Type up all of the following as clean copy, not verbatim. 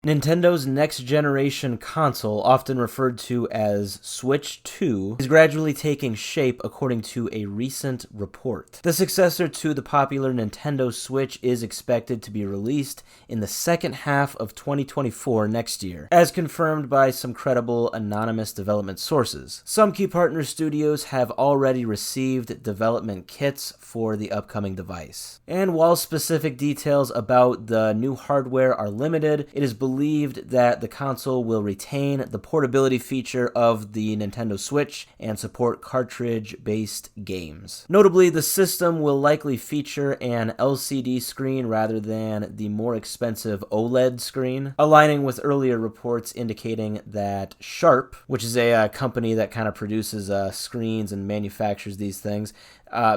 Nintendo's next-generation console, often referred to as Switch 2, is gradually taking shape according to a recent report. The successor to the popular Nintendo Switch is expected to be released in the second half of 2024 next year, as confirmed by some credible anonymous development sources. Some key partner studios have already received development kits for the upcoming device. And while specific details about the new hardware are limited, it is believed that the console will retain the portability feature of the Nintendo Switch and support cartridge-based games. Notably, the system will likely feature an LCD screen rather than the more expensive OLED screen, aligning with earlier reports indicating that Sharp, which is a company that kind of produces screens and manufactures these things,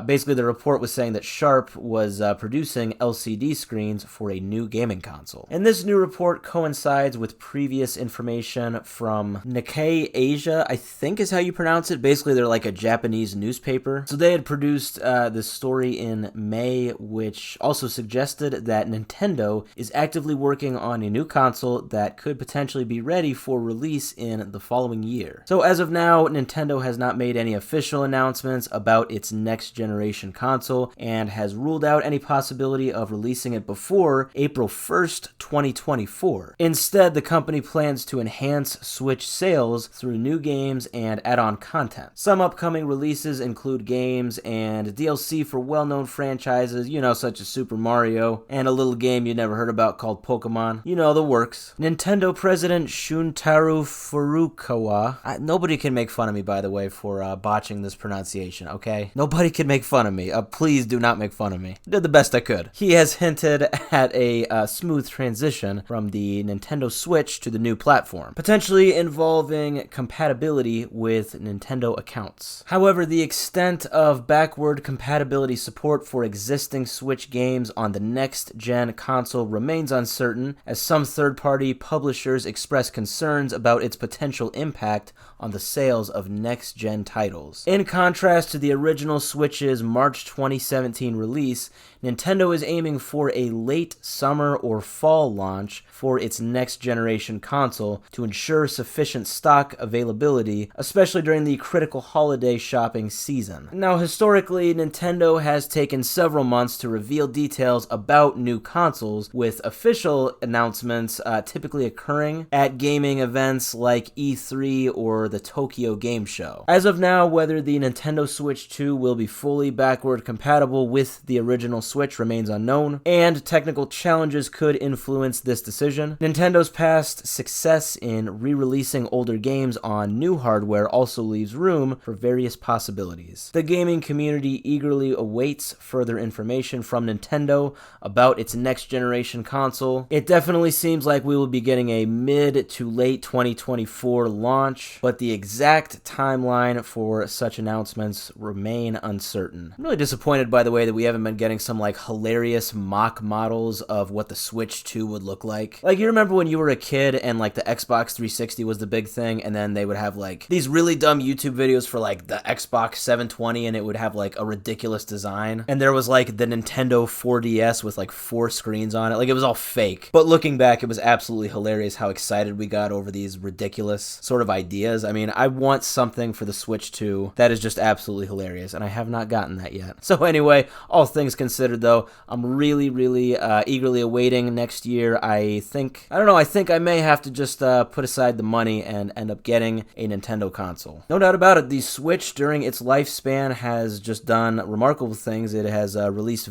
basically the report was saying that Sharp was producing LCD screens for a new gaming console. And this new report coincides with previous information from Nikkei Asia, I think is how you pronounce it. Basically, they're like a Japanese newspaper. So they had produced this story in May, which also suggested that Nintendo is actively working on a new console that could potentially be ready for release in the following year. So as of now, Nintendo has not made any official announcements about its next generation console and has ruled out any possibility of releasing it before April 1st, 2024. Instead, the company plans to enhance Switch sales through new games and add-on content. Some upcoming releases include games and DLC for well-known franchises, such as Super Mario, and a little game you never heard about called Pokemon. The works. Nintendo President Shuntaro Furukawa. Nobody can make fun of me, by the way, for botching this pronunciation, okay? Nobody can make fun of me. Please do not make fun of me. Did the best I could. He has hinted at a smooth transition from the Nintendo Switch to the new platform, potentially involving compatibility with Nintendo accounts. However, the extent of backward compatibility support for existing Switch games on the next-gen console remains uncertain, as some third-party publishers express concerns about its potential impact on the sales of next-gen titles. In contrast to the original Switch's March 2017 release, Nintendo is aiming for a late summer or fall launch for its next-generation console to ensure sufficient stock availability, especially during the critical holiday shopping season. Now, historically, Nintendo has taken several months to reveal details about new consoles, with official announcements typically occurring at gaming events like E3 or the Tokyo Game Show. As of now, whether the Nintendo Switch 2 will be fully backward compatible with the original Switch remains unknown, and technical challenges could influence this decision. Nintendo's past success in re-releasing older games on new hardware also leaves room for various possibilities. The gaming community eagerly awaits further information from Nintendo about its next-generation console. It definitely seems like we will be getting a mid to late 2024 launch, but the exact timeline for such announcements remain uncertain. I'm really disappointed, by the way, that we haven't been getting some hilarious mock models of what the Switch 2 would look like. You remember when you were a kid and the Xbox 360 was the big thing, and then they would have these really dumb YouTube videos for the Xbox 720, and it would have a ridiculous design, and there was the Nintendo 4DS with 4 screens on it. It was all fake. But looking back, it was absolutely hilarious how excited we got over these ridiculous sort of ideas. I mean, I want something for the Switch 2 that is just absolutely hilarious, and I have not gotten that yet. So anyway, all things considered, though, I'm really eagerly awaiting next year. I think I may have to just put aside the money and end up getting a Nintendo console. No doubt about it, the Switch during its lifespan has just done remarkable things. It has released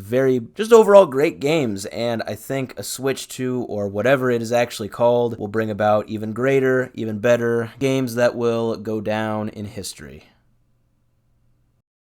just overall great games, and I think a Switch 2, or whatever it is actually called, will bring about even greater, even better games that will go down in history.